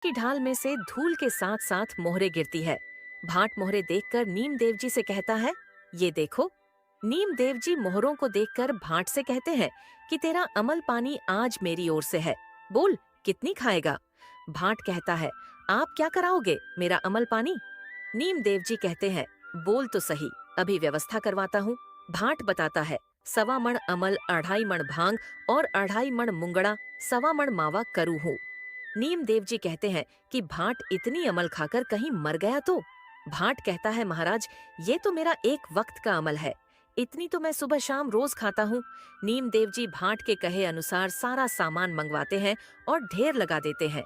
की ढाल में से धूल के साथ साथ मोहरे गिरती है। भाट मोहरे देखकर नीम देव जी से कहता है, ये देखो। नीम देव जी मोहरों को देखकर भाट से कहते हैं कि तेरा अमल पानी आज मेरी ओर से है। बोल, कितनी खाएगा? भाट कहता है, आप क्या कराओगे, मेरा अमल पानी? नीम देव जी कहते हैं, बोल तो सही, अभी व्यवस्था करवाता हूँ। भाट बताता है, 1.25 मण अमल, 2.5 मण भांग और 2.5 मण मुंगड़ा, 1.25 मण मावा करू हूँ। नीम देव जी कहते हैं कि भाट इतनी अमल खाकर कहीं मर गया तो? भाट कहता है, महाराज, ये तो मेरा एक वक्त का अमल है, इतनी तो मैं सुबह शाम रोज खाता हूँ। नीम देव जी भाट के कहे अनुसार सारा सामान मंगवाते हैं और ढेर लगा देते हैं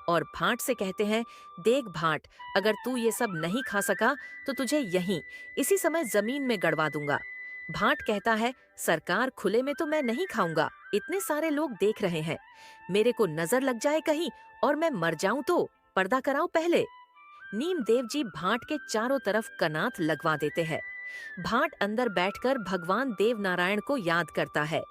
और भाट से कहते हैं, देख भाट, अगर तू ये सब नहीं खा सका तो तुझे यहीं इसी समय जमीन में गड़वा दूंगा। भाट कहता है, सरकार, खुले में तो मैं नहीं खाऊंगा, इतने सारे लोग देख रहे हैं, मेरे को नजर लग जाए कहीं और मैं मर जाऊं तो पर्दा कराओ पहले। नीम देव जी भाट के चारों तरफ कनात लगवा देते हैं। भाट अंदर बैठकर भगवान देव नारायण को याद करता है।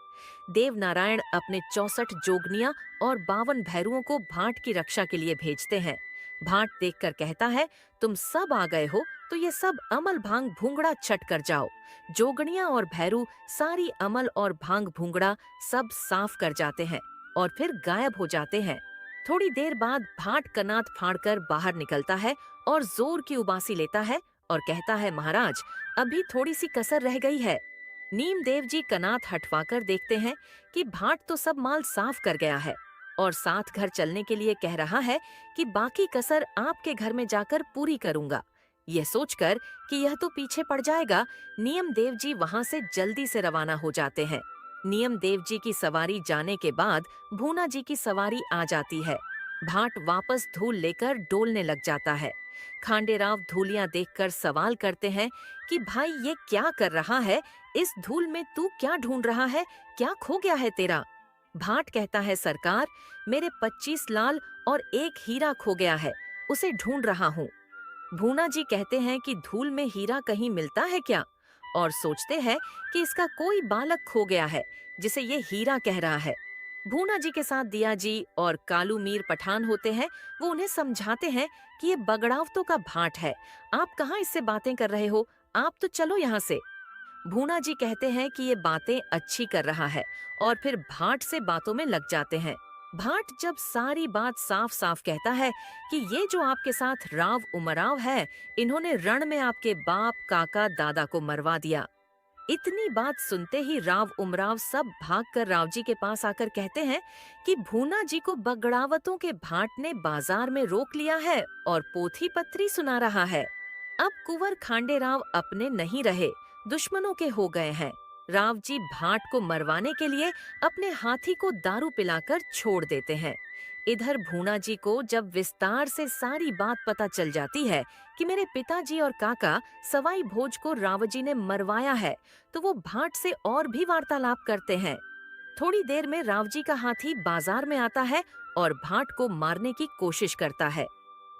देव नारायण अपने 64 जोगनिया और 52 भैरुओं को भाट की रक्षा के लिए भेजते हैं। भाट देखकर कहता है, तुम सब आ गए हो तो ये सब अमल भांग भूंगड़ा छट कर जाओ। जोगनिया और भैरू सारी अमल और भांग भूंगड़ा सब साफ कर जाते हैं और फिर गायब हो जाते हैं। थोड़ी देर बाद भाट कनात फाड़कर बाहर निकलता है और जोर की उबासी लेता है और कहता है, महाराज, अभी थोड़ी सी कसर रह गई है। नीम देव जी कनात हटवाकर देखते हैं कि भाट तो सब माल साफ कर गया है और साथ घर चलने के लिए कह रहा है कि बाकी कसर आपके घर में जाकर पूरी करूंगा। यह सोचकर कि यह तो पीछे पड़ जाएगा, नियम देव जी वहां से जल्दी से रवाना हो जाते हैं। नियम देव जी की सवारी जाने के बाद भूना जी की सवारी आ जाती है। भाट वापस धूल लेकर डोलने लग जाता है। खांडेराव धूलियां देखकर सवाल करते हैं कि भाई, ये क्या कर रहा है, इस धूल में तू क्या ढूंढ रहा है, क्या खो गया है तेरा? भाट कहता है, सरकार, मेरे 25 लाल और एक हीरा खो गया है, उसे ढूंढ रहा हूँ। भूना जी कहते हैं कि धूल में हीरा कहीं मिलता है क्या, और सोचते हैं कि इसका कोई बालक खो गया है जिसे ये हीरा कह रहा है। भूना जी के साथ दिया जी और कालू मीर पठान होते हैं। वो उन्हें समझाते हैं कि ये बगड़ावतों का भाट है, आप कहाँ इससे बातें कर रहे हो, आप तो चलो यहाँ से। भूना जी कहते हैं कि ये बातें अच्छी कर रहा है और फिर भाट से बातों में लग जाते हैं। भाट जब सारी बात साफ साफ कहता है कि ये जो आपके साथ राव उमराव है, इन्होंने रण में आपके बाप, काका, दादा को मरवा दिया। इतनी बात सुनते ही राव उमराव सब भागकर राव जी के पास आकर कहते हैं कि भूना जी को बगड़ावतों के भाट ने बाजार में रोक लिया है और पोथी पत्री सुना रहा है। अब कुंवर खांडेराव अपने नहीं रहे, दुश्मनों के हो गए हैं। राव जी भाट को मरवाने के लिए अपने हाथी को दारू पिलाकर छोड़ देते हैं। इधर भूना जी को जब विस्तार से सारी बात पता चल जाती है कि मेरे पिताजी और काका सवाई भोज को रावजी ने मरवाया है, तो वो भाट से और भी वार्तालाप करते हैं। थोड़ी देर में रावजी का हाथी बाजार में आता है और भाट को मारने की कोशिश करता है।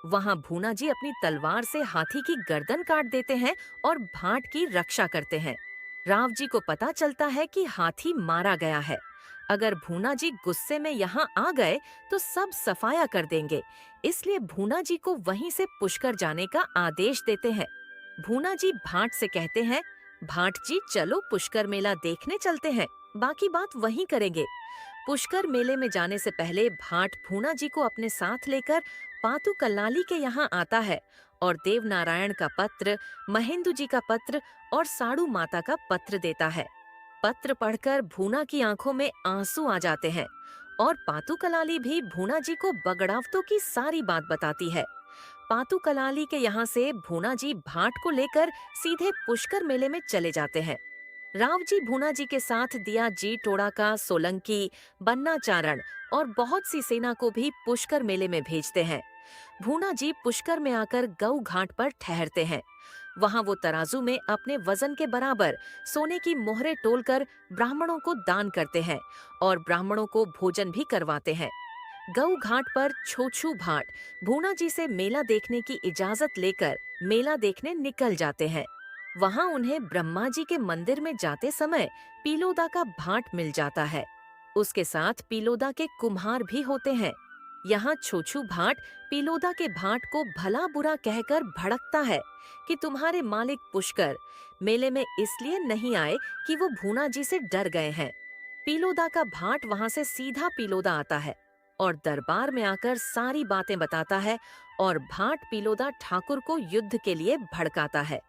वहां भूना जी अपनी तलवार से हाथी की गर्दन काट देते हैं और भाट की रक्षा करते हैं। राव जी को पता चलता है कि हाथी मारा गया है। अगर भूना जी गुस्से में यहाँ आ गए तो सब सफाया कर देंगे, इसलिए भूना जी को वहीं से पुष्कर जाने का आदेश देते हैं। भूना जी भाट से कहते हैं, भाट जी, चलो पुष्कर मेला देखने चलते हैं, बाकी बात वहीं करेंगे। पुष्कर मेले में जाने से पहले भाट भूना जी को अपने साथ लेकर पातू कल्लाली के यहाँ आता है और देव नारायण का पत्र, महेंदु जी का पत्र और साड़ू माता का पत्र देता है। पत्र पढ़कर भूना की आंखों में आंसू आ जाते हैं और पातू कलाली भी भूना जी को बगड़ावतों की सारी बात बताती है। पातू कलाली के यहाँ से भूना जी भाट को लेकर सीधे पुष्कर मेले में चले जाते हैं। राव जी भूना जी के साथ दिया जी, टोड़ाका, सोलंकी, बन्ना चारण और बहुत सी सेना को भी पुष्कर मेले में भेजते हैं। भूना जी पुष्कर में आकर गऊ घाट पर ठहरते हैं। वहां वो तराजू में अपने वजन के बराबर सोने की मोहरें तोलकर ब्राह्मणों को दान करते हैं और ब्राह्मणों को भोजन भी करवाते हैं। गऊ घाट पर छोछू भाट भूना जी से मेला देखने की इजाजत लेकर मेला देखने निकल जाते हैं। वहां उन्हें ब्रह्मा जी के मंदिर में जाते समय पीलोदा का भाट मिल जाता है। उसके साथ पीलोदा के कुम्हार भी होते हैं। यहाँ छोछू भाट पीलोदा के भाट को भला बुरा कहकर भड़कता है कि तुम्हारे मालिक पुष्कर मेले में इसलिए नहीं आए कि वो भूना जी से डर गए हैं। पीलोदा का भाट वहां से सीधा पीलोदा आता है और दरबार में आकर सारी बातें बताता है और भाट पीलोदा ठाकुर को युद्ध के लिए भड़काता है।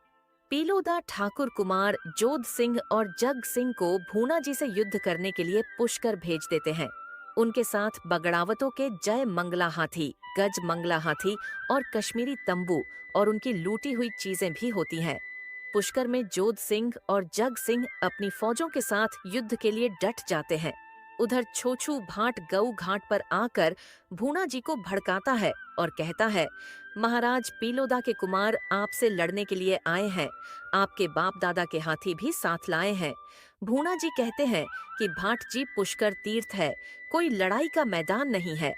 पीलोदा ठाकुर कुमार जोध सिंह और जग सिंह को भूना जी से युद्ध करने के लिए पुष्कर भेज देते हैं। उनके साथ बगड़ावतों के जय मंगला हाथी, गज मंगला हाथी और कश्मीरी तंबू और उनकी लूटी हुई चीजें भी होती हैं। पुष्कर में जोध सिंह और जग सिंह अपनी फौजों के साथ युद्ध के लिए डट जाते हैं। उधर छोछू भाट गऊ घाट पर आकर भूना जी को भड़काता है और कहता है, महाराज पीलोदा के कुमार आपसे लड़ने के लिए आए हैं, आपके बाप दादा के हाथी भी साथ लाए हैं। भूना जी कहते हैं कि भाट जी पुष्कर तीर्थ है, कोई लड़ाई का मैदान नहीं है।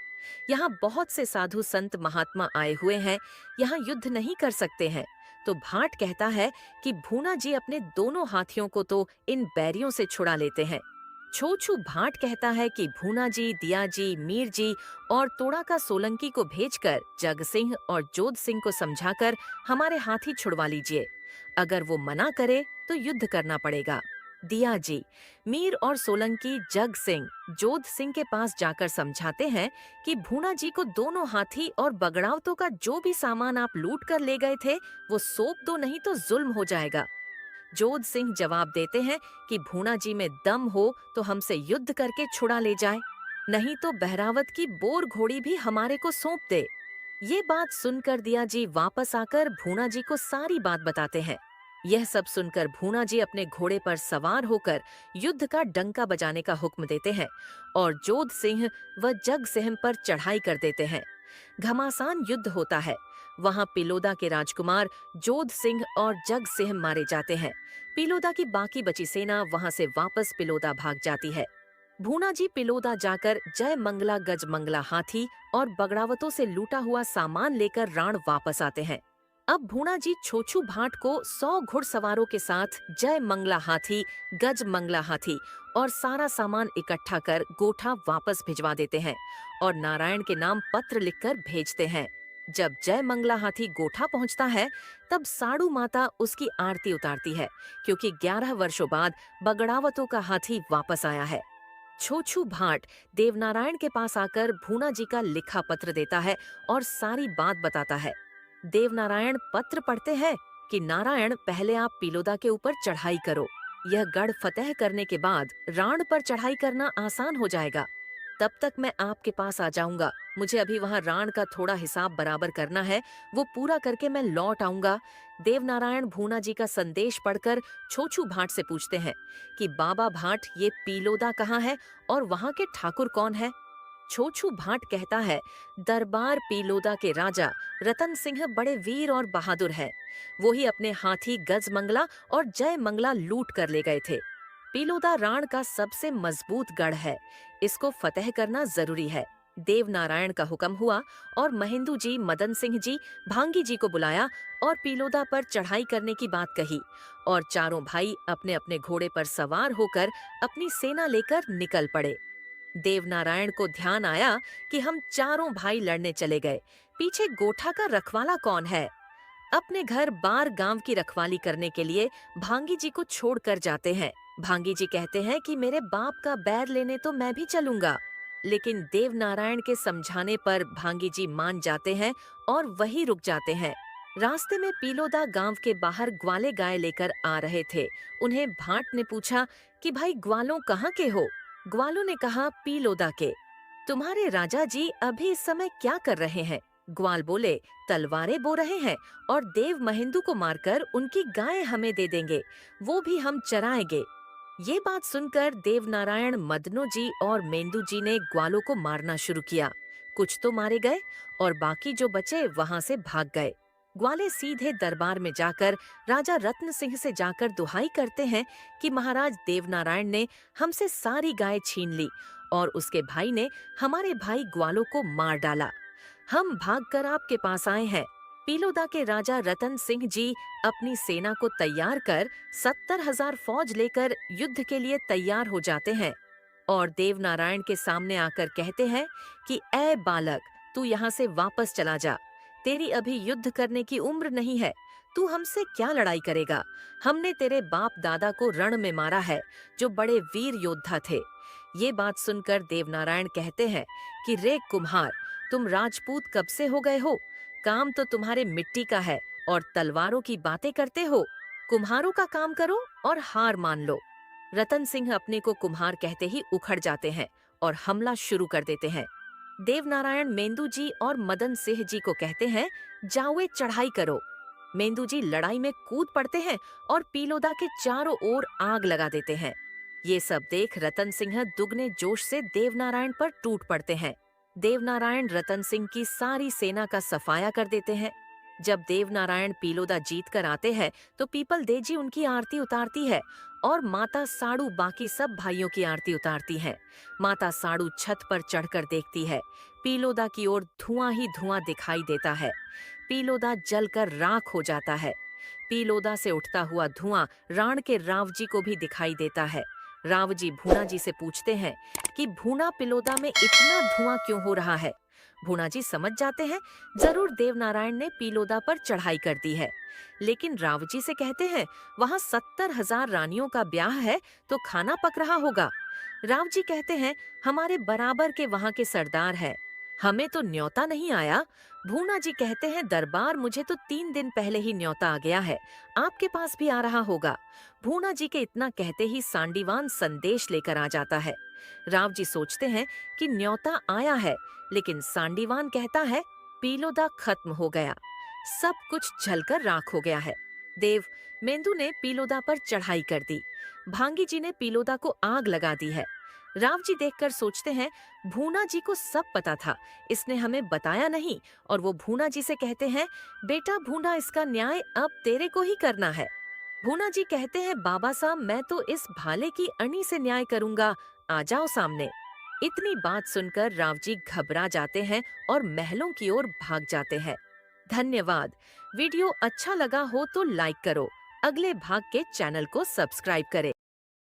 यहाँ बहुत से साधु संत महात्मा आए हुए हैं, यहाँ युद्ध नहीं कर सकते हैं। तो भाट कहता है कि भूना जी अपने दोनों हाथियों को तो इन बैरियों से छुड़ा लेते हैं। छोछू भाट कहता है कि भूना जी, दिया जी, मीर जी और तोड़ा का सोलंकी को भेजकर जग सिंह और जोध सिंह को समझाकर हमारे हाथी छुड़वा लीजिए। अगर वो मना करे तो युद्ध करना पड़ेगा। दिया जी, मीर और सोलंकी जग सिंह, जोध सिंह के पास जाकर समझाते हैं कि भूना जी को दोनों हाथी और बगड़ावतों का जो भी सामान आप लूट कर ले गए थे वो सौंप दो, नहीं तो जुल्म हो जाएगा। जोध सिंह जवाब देते हैं कि भूना जी में दम हो तो हमसे युद्ध करके छुड़ा ले जाए, नहीं तो बहरावत की बोर घोड़ी भी हमारे को सौंप दे। ये बात सुनकर दिया जी वापस आकर भूना जी को सारी बात बताते हैं। यह सब सुनकर भूना जी अपने घोड़े पर सवार होकर युद्ध का डंका बजाने का हुक्म देते हैं और जोध सिंह व जग सिंह पर चढ़ाई कर देते हैं। घमासान युद्ध होता है। वहां पिलोदा के राजकुमार जोध सिंह और जग सिंह मारे जाते हैं। पिलोदा की बाकी बची सेना वहां से वापस पिलोदा भाग जाती है। भूना जी पिलोदा जाकर जय मंगला गज मंगला हाथी और बगड़ावतों से लूटा हुआ सामान लेकर राण वापस आते हैं। अब भूना जी छोछू भाट को 100 घुड़सवारों के साथ जय मंगला हाथी, गज मंगला हाथी और सारा सामान इकट्ठा कर गोठा वापस भिजवा देते हैं और नारायण के नाम पत्र लिखकर भेजते हैं। जब जय मंगला हाथी गोठा पहुंचता है तब साड़ू माता उसकी आरती उतारती है, क्योंकि 11 वर्षों बाद बगड़ावतों का हाथी वापस आया है। छोछू भाट देवनारायण के पास आकर भूना जी का लिखा पत्र देता है और सारी बात बताता है। देवनारायण पत्र पढ़ते हैं कि नारायण, पहले आप पिलोदा के ऊपर चढ़ाई करो। यह गढ़ फतेह करने के बाद राण पर चढ़ाई करना आसान हो जाएगा। तब तक मैं आपके पास आ जाऊंगा। मुझे अभी वहाँ राण का थोड़ा हिसाब बराबर करना है, वो पूरा करके मैं लौट आऊंगा। देवनारायण भूना जी का संदेश पढ़कर छोछू भाट से पूछते हैं कि बाबा भाट, ये पीलोदा कहाँ है और वहाँ के ठाकुर कौन है? छोछू भाट कहता है, दरबार पीलोदा के राजा रतन सिंह बड़े वीर और बहादुर हैं। वो ही अपने हाथी गज मंगला और जय मंगला लूट कर ले गए थे। पीलोदा राण का सबसे मजबूत गढ़ है, इसको फतेह करना जरूरी है। देवनारायण का हुक्म हुआ और महेंदू जी, मदन सिंह जी, भांगी जी को बुलाया और पीलोदा पर चढ़ाई करने की बात कही और चारों भाई अपने अपने घोड़े पर सवार होकर अपनी सेना लेकर निकल पड़े। देवनारायण को ध्यान आया कि हम चारों भाई लड़ने चले गए, पीछे गोठा का रखवाला कौन है? अपने घर बार गांव की रखवाली करने के लिए भांगी जी को छोड़कर जाते हैं। भांगी जी कहते हैं कि मेरे बाप का बैर लेने तो मैं भी चलूंगा, लेकिन देवनारायण के समझाने पर भांगी जी मान जाते हैं और वहीं रुक जाते हैं। रास्ते में पीलोदा गांव के बाहर ग्वाले गाय लेकर आ रहे थे। उन्हें भाट ने पूछा कि भाई ग्वालों कहाँ के हो? ग्वालों ने कहा, पीलोदा के। तुम्हारे राजा जी अभी इस समय क्या कर रहे हैं? ग्वाल बोले, तलवारें बो रहे हैं और देव महेंदू को मारकर उनकी गाय हमें दे देंगे, वो भी हम चराएंगे। ये बात सुनकर देवनारायण, मदनो जी और मेंदू जी ने ग्वालों को मारना शुरू किया। कुछ तो मारे गए और बाकी जो बचे वहां से भाग गए। ग्वाले सीधे दरबार में जाकर राजा रत्न सिंह से जाकर दुहाई करते हैं कि महाराज देवनारायण ने हमसे सारी गाय छीन ली और उसके भाई ने हमारे भाई ग्वालों को मार डाला। हम भागकर आपके पास आए हैं। पीलोदा के राजा रतन सिंह जी अपनी सेना को तैयार कर 70,000 फौज लेकर युद्ध के लिए तैयार हो जाते हैं और देवनारायण के सामने आकर कहते हैं कि ऐ बालक, तू यहाँ से वापस चला जा। तेरी अभी युद्ध करने की उम्र नहीं है। तू हमसे क्या लड़ाई करेगा? हमने तेरे बाप दादा को रण में मारा है, जो बड़े वीर योद्धा थे। ये बात सुनकर देवनारायण कहते हैं कि रे कुम्हार, तुम राजपूत कब से हो गए हो? काम तो तुम्हारे मिट्टी का है और तलवारों की बातें करते हो। कुम्हारों का काम करो और हार मान लो। रतन सिंह अपने को कुम्हार कहते ही उखड़ जाते हैं और हमला शुरू कर देते हैं। देवनारायण मेंदू जी और मदन सिंह जी को कहते हैं, जाओ चढ़ाई करो। मेंदू जी लड़ाई में कूद पड़ते हैं और पीलोदा के चारों ओर आग लगा देते हैं। ये सब देख रतन सिंह दुगने जोश से देवनारायण पर टूट पड़ते हैं। देवनारायण रतन सिंह की सारी सेना का सफाया कर देते हैं। जब देवनारायण पीलोदा जीत कर आते हैं तो पीपल देजी उनकी आरती उतारती है और माता साड़ू बाकी सब भाइयों की आरती उतारती है। माता साड़ू छत पर चढ़कर देखती है। पीलोदा की ओर धुआं ही धुआं दिखाई देता है। पीलोदा जलकर राख हो जाता है। पीलोदा से उठता हुआ धुआं राण के राव जी को भी दिखाई देता है। राव जी भूना जी से पूछते हैं कि भूना, पीलोदा में इतना धुआं क्यों हो रहा है? भूना जी समझ जाते हैं जरूर देवनारायण ने पीलोदा पर चढ़ाई कर दी है। लेकिन राव जी से कहते हैं वहां 70,000 रानियों का ब्याह है तो खाना पक रहा होगा। राव जी कहते हैं हमारे बराबर के वहां के सरदार है, हमें तो न्योता नहीं आया। भूना जी कहते हैं दरबार मुझे तो 3 दिन पहले ही न्योता आ गया है, आपके पास भी आ रहा होगा। भूना जी के इतना कहते ही सांडीवान संदेश लेकर आ जाता है। राव जी सोचते हैं कि न्योता आया है, लेकिन सांडीवान कहता है पीलोदा खत्म हो गया, सब कुछ जलकर राख हो गया है। देव मेंदू ने पीलोदा पर चढ़ाई कर दी। भांगी जी ने पीलोदा को आग लगा दी है। राव जी देखकर सोचते हैं भूना जी को सब पता था, इसने हमें बताया नहीं। और वो भूना जी से कहते हैं बेटा भूना, इसका न्याय अब तेरे को ही करना है। भूना जी कहते हैं बाबा साहब, मैं तो इस भाले की अणी से न्याय करूंगा, आ जाओ सामने। इतनी बात सुनकर राव जी घबरा जाते हैं और महलों की ओर भाग जाते हैं। धन्यवाद। वीडियो अच्छा लगा हो तो लाइक करो, अगले भाग के चैनल को सब्सक्राइब करें।